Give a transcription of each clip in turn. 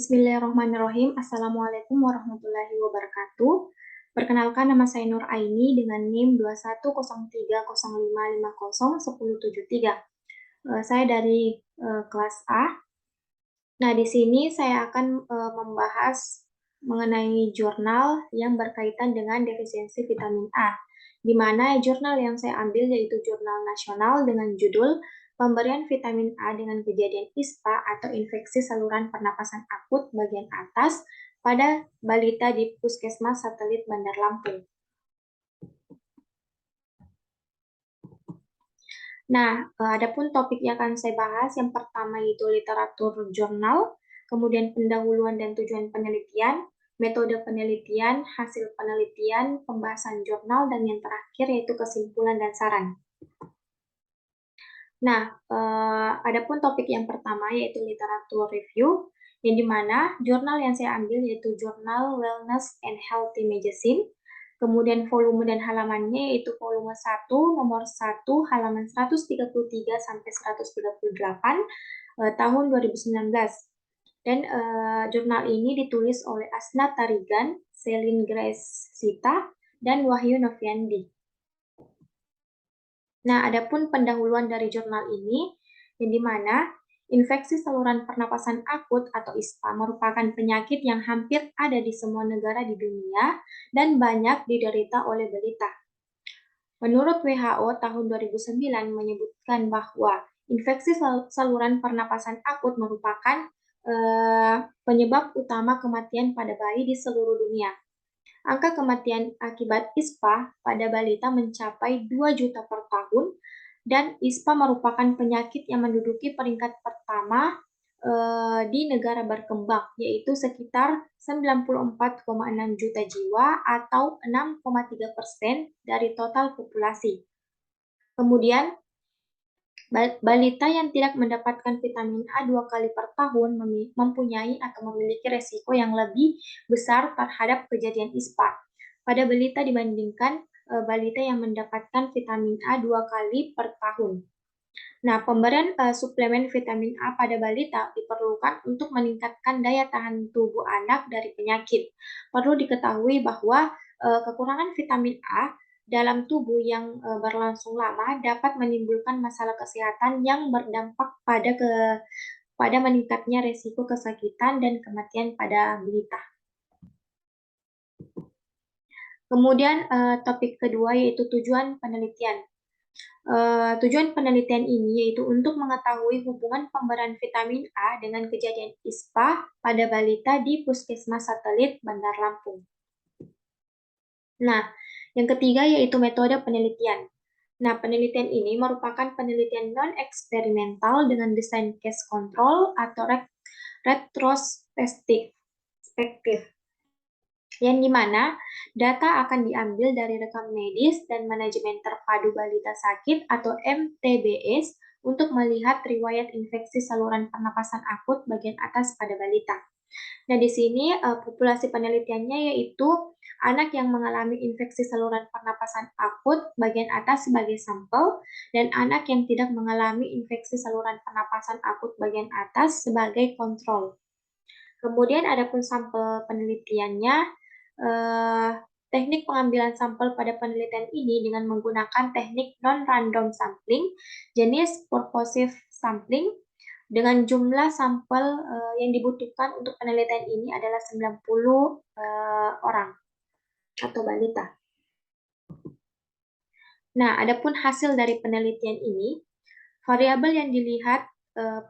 Bismillahirrahmanirrahim. Assalamualaikum warahmatullahi wabarakatuh. Perkenalkan, nama saya Nur Aini dengan NIM 210305501073. Saya dari kelas A. Nah, di sini saya akan membahas mengenai jurnal yang berkaitan dengan defisiensi vitamin A, di mana jurnal yang saya ambil yaitu jurnal nasional dengan judul Pemberian Vitamin A dengan Kejadian ISPA atau Infeksi Saluran Pernapasan Akut bagian atas pada balita di Puskesmas Satelit Bandar Lampung. Nah, adapun topik yang akan saya bahas, yang pertama yaitu literatur jurnal, kemudian pendahuluan dan tujuan penelitian, metode penelitian, hasil penelitian, pembahasan jurnal, dan yang terakhir yaitu kesimpulan dan saran. Nah, adapun topik yang pertama yaitu literatur review, yang dimana jurnal yang saya ambil yaitu jurnal Wellness and Healthy Medicine. Kemudian volume dan halamannya yaitu volume 1 nomor 1 halaman 133 sampai 138 tahun 2019. Dan jurnal ini ditulis oleh Asna Tarigan, Celine Grace Sita, dan Wahyu Noviandi. Nah, adapun pendahuluan dari jurnal ini, yang dimana infeksi saluran pernapasan akut atau ISPA merupakan penyakit yang hampir ada di semua negara di dunia dan banyak diderita oleh balita. Menurut WHO tahun 2009 menyebutkan bahwa infeksi saluran pernapasan akut merupakan penyebab utama kematian pada bayi di seluruh dunia. Angka kematian akibat ISPA pada balita mencapai 2 juta per tahun, dan ISPA merupakan penyakit yang menduduki peringkat pertama di negara berkembang, yaitu sekitar 94,6 juta jiwa atau 6,3% dari total populasi. Kemudian, balita yang tidak mendapatkan vitamin A 2 kali per tahun mempunyai atau memiliki resiko yang lebih besar terhadap kejadian ISPA pada balita dibandingkan balita yang mendapatkan vitamin A 2 kali per tahun. Nah, pemberian suplemen vitamin A pada balita diperlukan untuk meningkatkan daya tahan tubuh anak dari penyakit. Perlu diketahui bahwa kekurangan vitamin A dalam tubuh yang berlangsung lama dapat menimbulkan masalah kesehatan yang berdampak pada meningkatnya resiko kesakitan dan kematian pada balita. Kemudian topik kedua yaitu tujuan penelitian. Tujuan penelitian ini yaitu untuk mengetahui hubungan pemberian vitamin A dengan kejadian ISPA pada balita di Puskesmas Satelit Bandar Lampung. Nah, yang ketiga yaitu metode penelitian. Nah, penelitian ini merupakan penelitian non-eksperimental dengan desain case control atau retrospektif, yang dimana data akan diambil dari rekam medis dan manajemen terpadu balita sakit atau MTBS untuk melihat riwayat infeksi saluran pernapasan akut bagian atas pada balita. Nah, di sini populasi penelitiannya yaitu anak yang mengalami infeksi saluran pernapasan akut bagian atas sebagai sampel dan anak yang tidak mengalami infeksi saluran pernapasan akut bagian atas sebagai kontrol. Kemudian adapun sampel penelitiannya, teknik pengambilan sampel pada penelitian ini dengan menggunakan teknik non-random sampling, jenis purposive sampling, dengan jumlah sampel yang dibutuhkan untuk penelitian ini adalah 90 orang atau balita. Nah, adapun hasil dari penelitian ini, variabel yang dilihat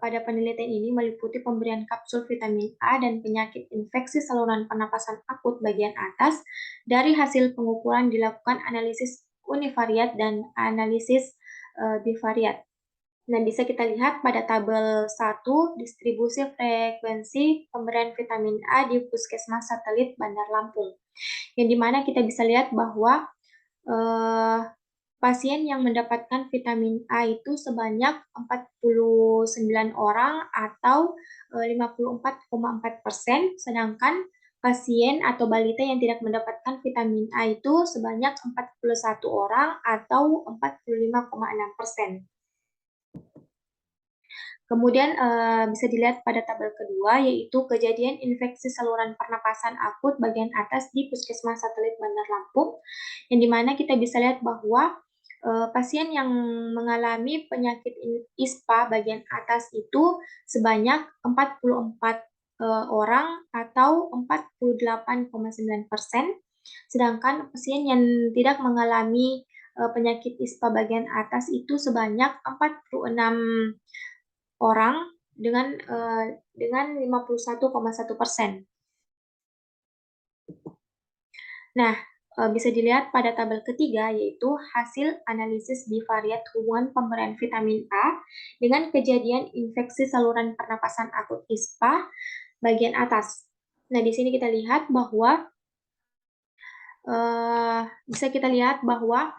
pada penelitian ini meliputi pemberian kapsul vitamin A dan penyakit infeksi saluran pernapasan akut bagian atas dari hasil pengukuran dilakukan analisis univariat dan analisis bivariat. Nah, bisa kita lihat pada tabel 1, distribusi frekuensi pemberian vitamin A di Puskesmas Satelit Bandar Lampung. Yang dimana kita bisa lihat bahwa pasien yang mendapatkan vitamin A itu sebanyak 49 orang atau 54,4%, sedangkan pasien atau balita yang tidak mendapatkan vitamin A itu sebanyak 41 orang atau 45,6%. Kemudian bisa dilihat pada tabel kedua, yaitu kejadian infeksi saluran pernapasan akut bagian atas di Puskesmas Satelit Bandar Lampung, yang dimana kita bisa lihat bahwa pasien yang mengalami penyakit ISPA bagian atas itu sebanyak 44 orang atau 48,9%, sedangkan pasien yang tidak mengalami penyakit ISPA bagian atas itu sebanyak 46 orang dengan 51,1%. Nah, bisa dilihat pada tabel ketiga, yaitu hasil analisis bivariat hubungan pemberian vitamin A dengan kejadian infeksi saluran pernapasan akut ISPA bagian atas. Nah, di sini kita lihat bahwa bisa kita lihat bahwa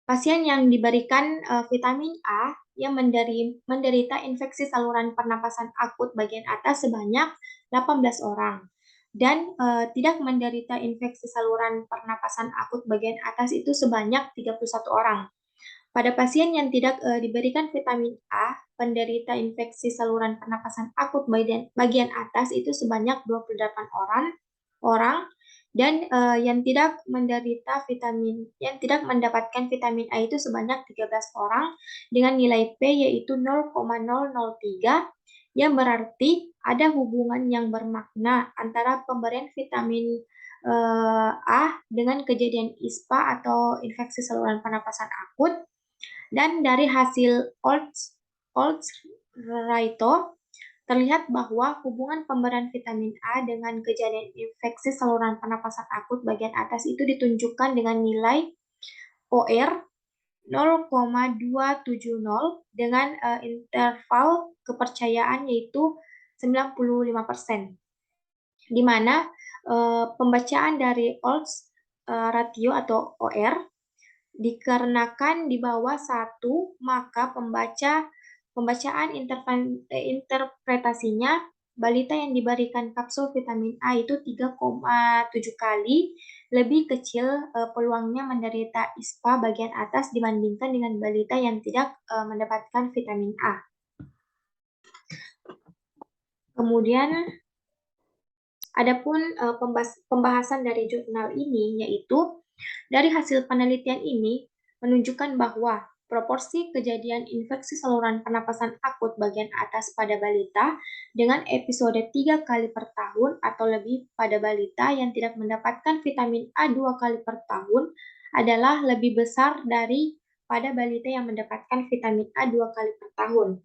pasien yang diberikan vitamin A yang menderita infeksi saluran pernapasan akut bagian atas sebanyak 18 orang dan tidak menderita infeksi saluran pernapasan akut bagian atas itu sebanyak 31 orang. Pada pasien yang tidak diberikan vitamin A, penderita infeksi saluran pernapasan akut bagian atas itu sebanyak 28 orang dan yang tidak mendapatkan vitamin A itu sebanyak 13 orang dengan nilai P yaitu 0,003, yang berarti ada hubungan yang bermakna antara pemberian vitamin A dengan kejadian ISPA atau infeksi saluran pernapasan akut. Dan dari hasil Olds-Raito terlihat bahwa hubungan pemberian vitamin A dengan kejadian infeksi saluran pernapasan akut bagian atas itu ditunjukkan dengan nilai OR 0,270 dengan interval kepercayaan yaitu 95%, di mana pembacaan dari Olds ratio atau OR dikarenakan di bawah 1, maka pembacaan interpretasinya balita yang diberikan kapsul vitamin A itu 3,7 kali lebih kecil peluangnya menderita ISPA bagian atas dibandingkan dengan balita yang tidak mendapatkan vitamin A. Kemudian adapun pembahasan dari jurnal ini yaitu dari hasil penelitian ini menunjukkan bahwa proporsi kejadian infeksi saluran pernapasan akut bagian atas pada balita dengan episode 3 kali per tahun atau lebih pada balita yang tidak mendapatkan vitamin A 2 kali per tahun adalah lebih besar dari pada balita yang mendapatkan vitamin A 2 kali per tahun.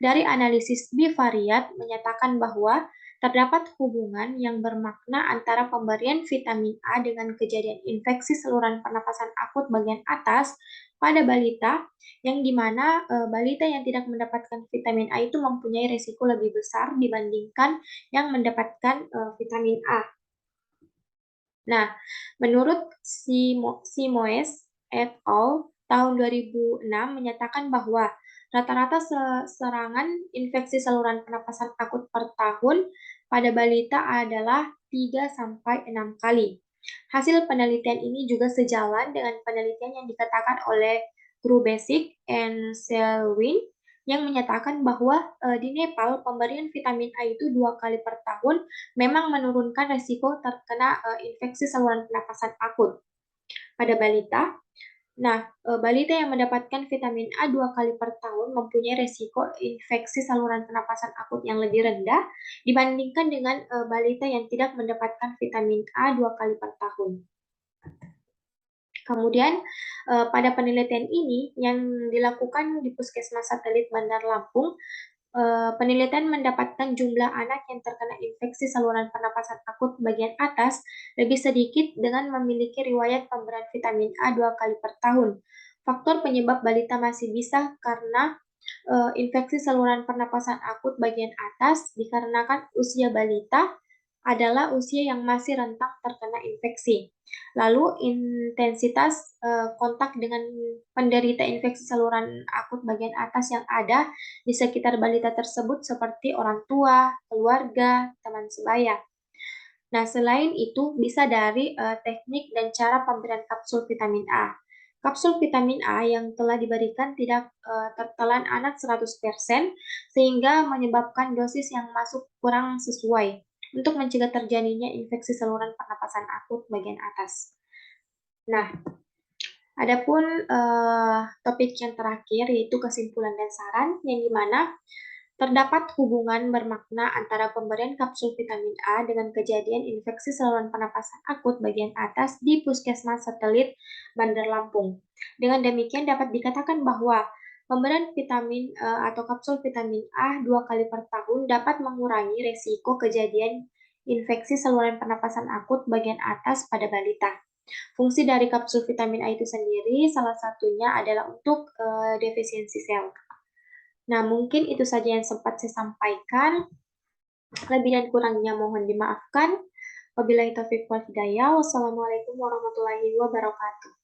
Dari analisis bivariat menyatakan bahwa terdapat hubungan yang bermakna antara pemberian vitamin A dengan kejadian infeksi saluran pernapasan akut bagian atas pada balita, yang dimana balita yang tidak mendapatkan vitamin A itu mempunyai risiko lebih besar dibandingkan yang mendapatkan vitamin A. Nah, menurut Simoes et al. Tahun 2006 menyatakan bahwa rata-rata serangan infeksi saluran pernapasan akut per tahun pada balita adalah 3-6 kali. Hasil penelitian ini juga sejalan dengan penelitian yang dikatakan oleh Grubesic and Selwyn yang menyatakan bahwa di Nepal pemberian vitamin A itu 2 kali per tahun memang menurunkan resiko terkena infeksi saluran pernapasan akut pada balita. Nah, balita yang mendapatkan vitamin A 2 kali per tahun mempunyai resiko infeksi saluran pernapasan akut yang lebih rendah dibandingkan dengan balita yang tidak mendapatkan vitamin A 2 kali per tahun. Kemudian pada penelitian ini yang dilakukan di Puskesmas Satelit Bandar Lampung, penelitian mendapatkan jumlah anak yang terkena infeksi saluran pernapasan akut bagian atas lebih sedikit dengan memiliki riwayat pemberian vitamin A 2 kali per tahun. Faktor penyebab balita masih bisa karena infeksi saluran pernapasan akut bagian atas dikarenakan usia balita adalah usia yang masih rentan terkena infeksi. Lalu intensitas kontak dengan penderita infeksi saluran akut bagian atas yang ada di sekitar balita tersebut seperti orang tua, keluarga, teman sebaya. Nah, selain itu bisa dari teknik dan cara pemberian kapsul vitamin A. Kapsul vitamin A yang telah diberikan tidak tertelan anak 100% sehingga menyebabkan dosis yang masuk kurang sesuai untuk mencegah terjadinya infeksi saluran pernapasan akut bagian atas. Nah, adapun topik yang terakhir yaitu kesimpulan dan saran yang dimana terdapat hubungan bermakna antara pemberian kapsul vitamin A dengan kejadian infeksi saluran pernapasan akut bagian atas di Puskesmas Satelit Bandar Lampung. Dengan demikian dapat dikatakan bahwa pemberian vitamin atau kapsul vitamin A 2 kali per tahun dapat mengurangi resiko kejadian infeksi saluran pernapasan akut bagian atas pada balita. Fungsi dari kapsul vitamin A itu sendiri salah satunya adalah untuk defisiensi sel. Nah, mungkin itu saja yang sempat saya sampaikan. Lebih dan kurangnya mohon dimaafkan. Wabillahi taufiq wal hidayah. Wassalamualaikum warahmatullahi wabarakatuh.